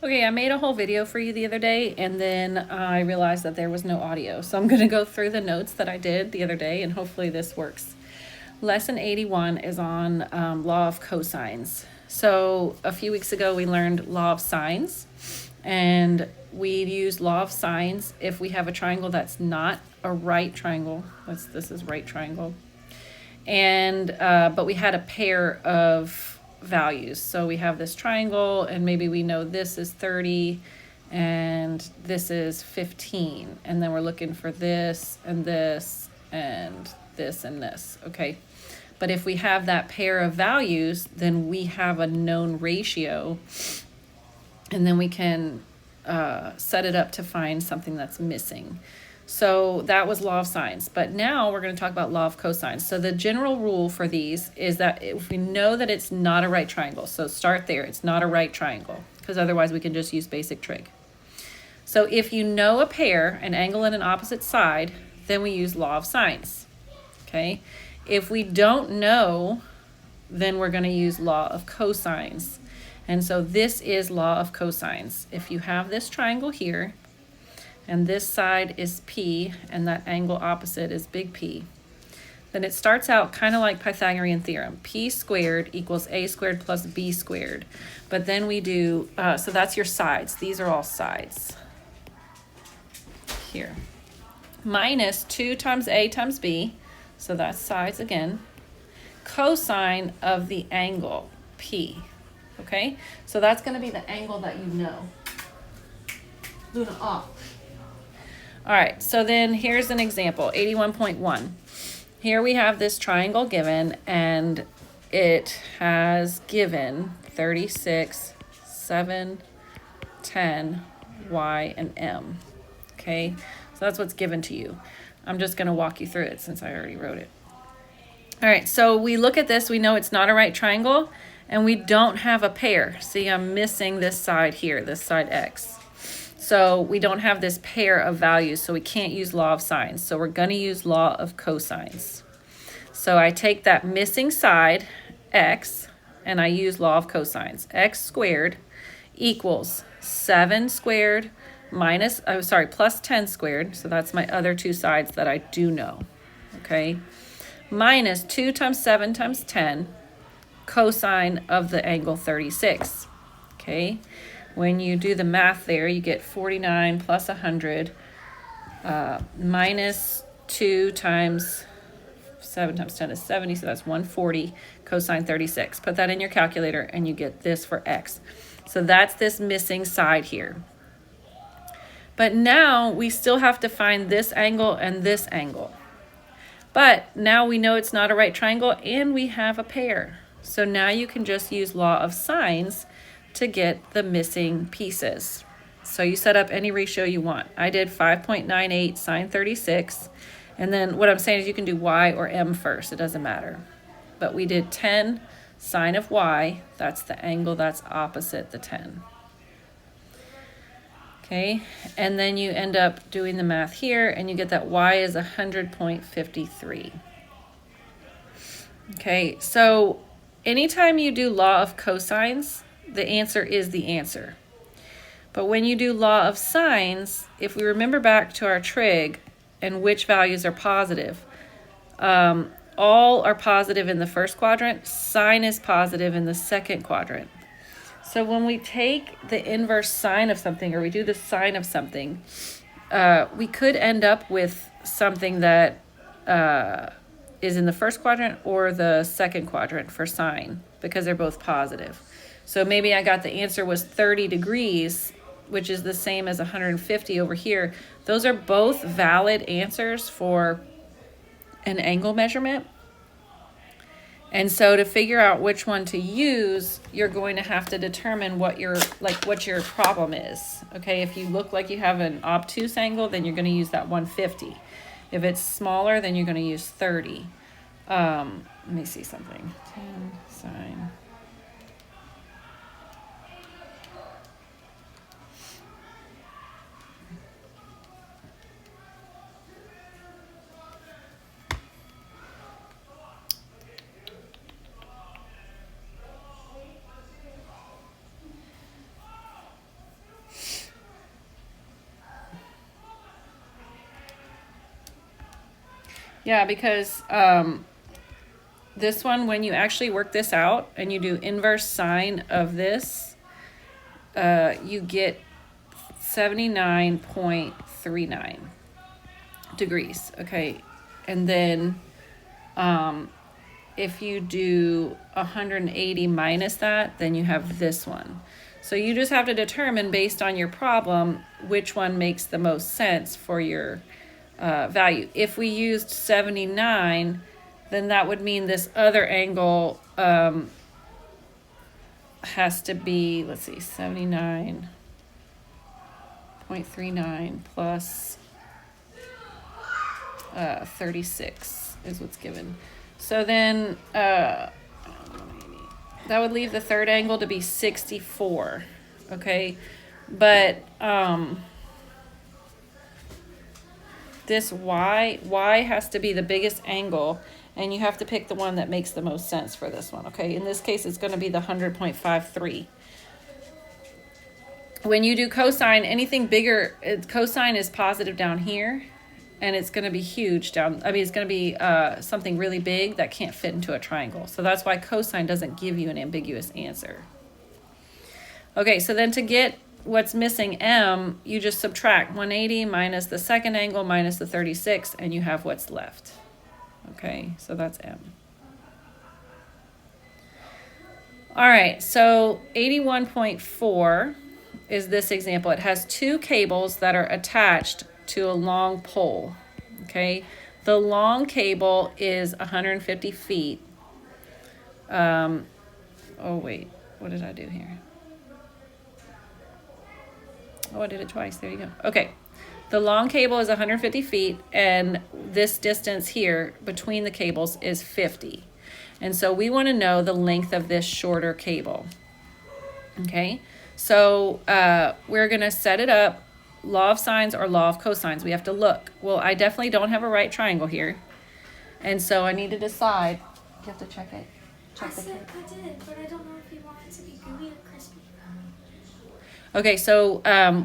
Okay, I made a whole video for you the other day, and then I realized that there was no audio. So I'm going to go through the notes that I did the other day, and hopefully this works. Lesson 81 is on law of cosines. So a few weeks ago, we learned law of sines, and we use law of sines if we have a triangle that's not a right triangle. This is right triangle. And but we had a pair of values. So we have this triangle, and maybe we know this is 30 and this is 15. And then we're looking for this and this and this and this, okay? But if we have that pair of values, then we have a known ratio, and then we can set it up to find something that's missing. So that was law of sines. But now we're going to talk about law of cosines. So the general rule for these is that if we know that it's not a right triangle, so start there, it's not a right triangle, because otherwise we can just use basic trig. So if you know a pair, an angle and an opposite side, then we use law of sines, okay? If we don't know, then we're going to use law of cosines. And so this is law of cosines. If you have this triangle here, and this side is P, and that angle opposite is big P, then it starts out kind of like Pythagorean theorem. P squared equals A squared plus B squared. But then we do, so that's your sides. These are all sides. Here. Minus 2 times A times B, so that's sides again. Cosine of the angle, P. Okay? So that's going to be the angle that you know. Luna off. All right, so then here's an example, 81.1. Here we have this triangle given, and it has given 36, 7, 10, Y, and M. Okay, so that's what's given to you. I'm just going to walk you through it since I already wrote it. All right, so we look at this, we know it's not a right triangle, and we don't have a pair. See, I'm missing this side here, this side X. So we don't have this pair of values, so we can't use law of sines. So we're going to use law of cosines. So I take that missing side, x, and I use law of cosines. X squared equals 7 squared minus, plus 10 squared. So that's my other two sides that I do know, okay? Minus 2 times 7 times 10, cosine of the angle 36, okay? When you do the math there, you get 49 plus 100 minus 2 times 7 times 10 is 70, so that's 140 cosine 36. Put that in your calculator, and you get this for x. So that's this missing side here. But now we still have to find this angle and this angle. But now we know it's not a right triangle, and we have a pair. So now you can just use law of sines to get the missing pieces. So you set up any ratio you want. I did 5.98 sine 36. And then what I'm saying is you can do y or m first. It doesn't matter. But we did 10 sine of y. That's the angle that's opposite the 10. Okay, and then you end up doing the math here, and you get that y is 100.53. Okay, so anytime you do law of cosines, the answer is the answer. But when you do law of sines, if we remember back to our trig and which values are positive, all are positive in the first quadrant, sine is positive in the second quadrant. So when we take the inverse sine of something, or we do the sine of something, we could end up with something that is in the first quadrant or the second quadrant for sine, because they're both positive. So maybe I got the answer was 30 degrees, which is the same as 150 over here. Those are both valid answers for an angle measurement. And so to figure out which one to use, you're going to have to determine what your problem is. Okay, if you look like you have an obtuse angle, then you're going to use that 150. If it's smaller, then you're going to use 30. Let me see something. 10 sine. Yeah, because this one, when you actually work this out and you do inverse sine of this, you get 79.39 degrees. Okay, and then if you do 180 minus that, then you have this one. So you just have to determine based on your problem which one makes the most sense for your value. If we used 79, then that would mean this other angle has to be, let's see, 79.39 plus 36 is what's given. So then that would leave the third angle to be 64, okay? But this y has to be the biggest angle, and you have to pick the one that makes the most sense for this one, okay? In this case, it's going to be the 100.53. When you do cosine, anything bigger, cosine is positive down here, and it's going to be huge down, it's going to be something really big that can't fit into a triangle. So that's why cosine doesn't give you an ambiguous answer. Okay, so then to get what's missing, m, you just subtract 180 minus the second angle minus the 36, and you have what's left. Okay, so that's m. All right, so 81.4 is this example. It has two cables that are attached to a long pole. Okay, the long cable is 150 feet. Oh wait, what did I do here? Oh, I did it twice. There you go. Okay, the long cable is 150 feet, and this distance here between the cables is 50. And so we want to know the length of this shorter cable. Okay, so we're going to set it up, law of sines or law of cosines. We have to look. Well, I definitely don't have a right triangle here. And so I need to decide. You have to check it. Check the cable. I did, but I don't know if you want it to be gooey or crispy. Okay, so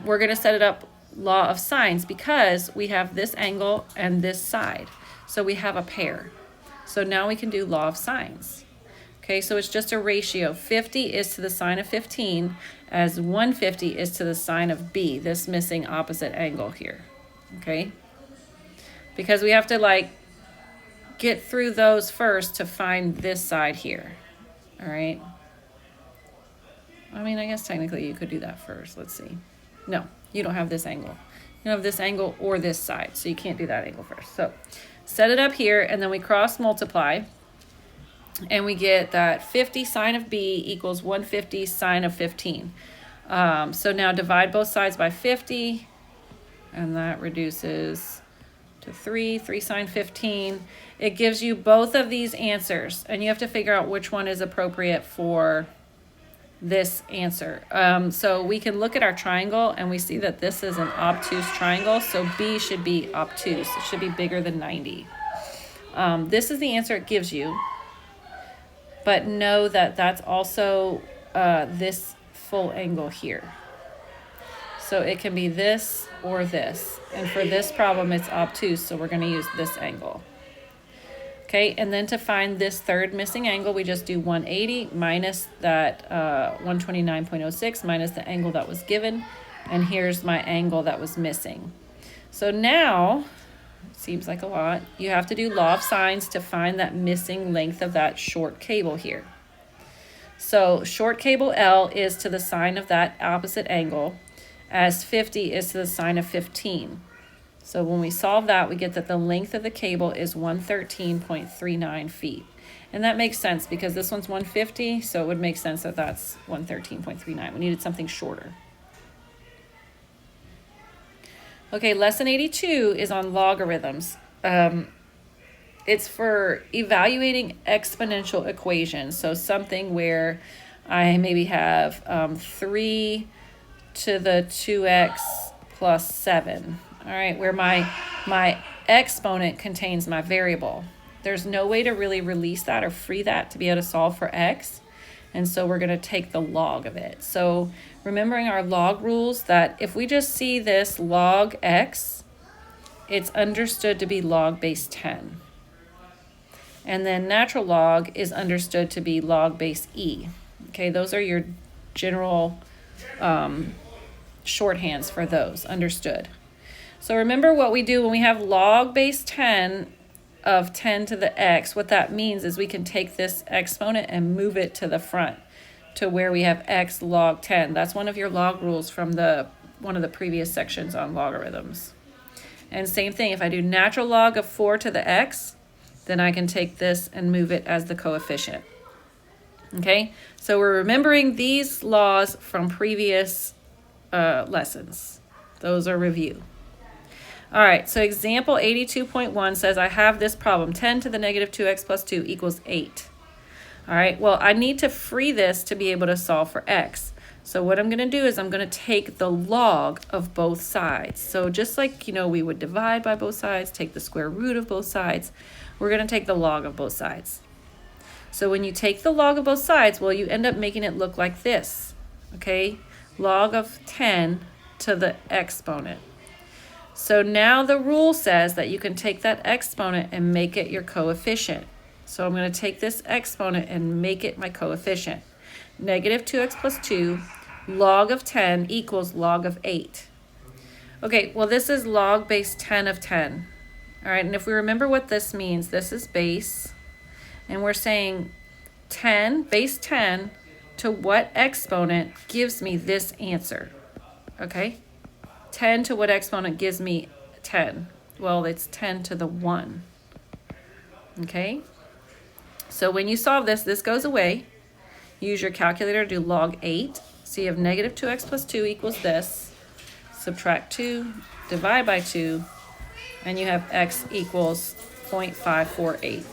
we're going to set it up law of sines because we have this angle and this side. So we have a pair. So now we can do law of sines. Okay, so it's just a ratio. 50 is to the sine of 15 as 150 is to the sine of b, this missing opposite angle here. Okay, because we have to like get through those first to find this side here. All right. I guess technically you could do that first. Let's see. No, you don't have this angle. You don't have this angle or this side, so you can't do that angle first. So set it up here, and then we cross multiply, and we get that 50 sine of b equals 150 sine of 15. So now divide both sides by 50, and that reduces to 3 sine 15. It gives you both of these answers, and you have to figure out which one is appropriate for this answer. So we can look at our triangle and we see that this is an obtuse triangle, so B should be obtuse. It should be bigger than 90. This is the answer it gives you, but know that that's also this full angle here. So it can be this or this, and for this problem it's obtuse, so we're going to use this angle. Okay, and then to find this third missing angle, we just do 180 minus that 129.06 minus the angle that was given, and here's my angle that was missing. So now, seems like a lot, you have to do law of sines to find that missing length of that short cable here. So short cable L is to the sine of that opposite angle, as 50 is to the sine of 15. So when we solve that, we get that the length of the cable is 113.39 feet. And that makes sense because this one's 150, so it would make sense that that's 113.39. We needed something shorter. Okay, lesson 82 is on logarithms. It's for evaluating exponential equations. So something where I maybe have 3 to the 2x plus 7. All right, where my exponent contains my variable. There's no way to really release that or free that to be able to solve for x. And so we're going to take the log of it. So remembering our log rules, that if we just see this log x, it's understood to be log base 10. And then natural log is understood to be log base E. Okay, those are your general shorthands for those, understood. So remember what we do when we have log base 10 of 10 to the x. What that means is we can take this exponent and move it to the front to where we have x log 10. That's one of your log rules from one of the previous sections on logarithms. And same thing, if I do natural log of 4 to the x, then I can take this and move it as the coefficient. Okay, so we're remembering these laws from previous lessons. Those are review. All right, so example 82.1 says I have this problem, 10 to the negative 2x plus 2 equals 8. All right, well, I need to free this to be able to solve for x. So what I'm going to do is I'm going to take the log of both sides. So just like, we would divide by both sides, take the square root of both sides, we're going to take the log of both sides. So when you take the log of both sides, well, you end up making it look like this, okay? Log of 10 to the exponent. So now the rule says that you can take that exponent and make it your coefficient. So I'm going to take this exponent and make it my coefficient. Negative 2x plus 2, log of 10 equals log of 8. Okay, well, this is log base 10 of 10. All right, and if we remember what this means, this is base, and we're saying 10, base 10, to what exponent gives me this answer, okay? 10 to what exponent gives me 10? Well, it's 10 to the 1, okay? So when you solve this, this goes away. Use your calculator to do log 8. So you have negative 2x plus 2 equals this. Subtract 2, divide by 2, and you have x equals 0.548.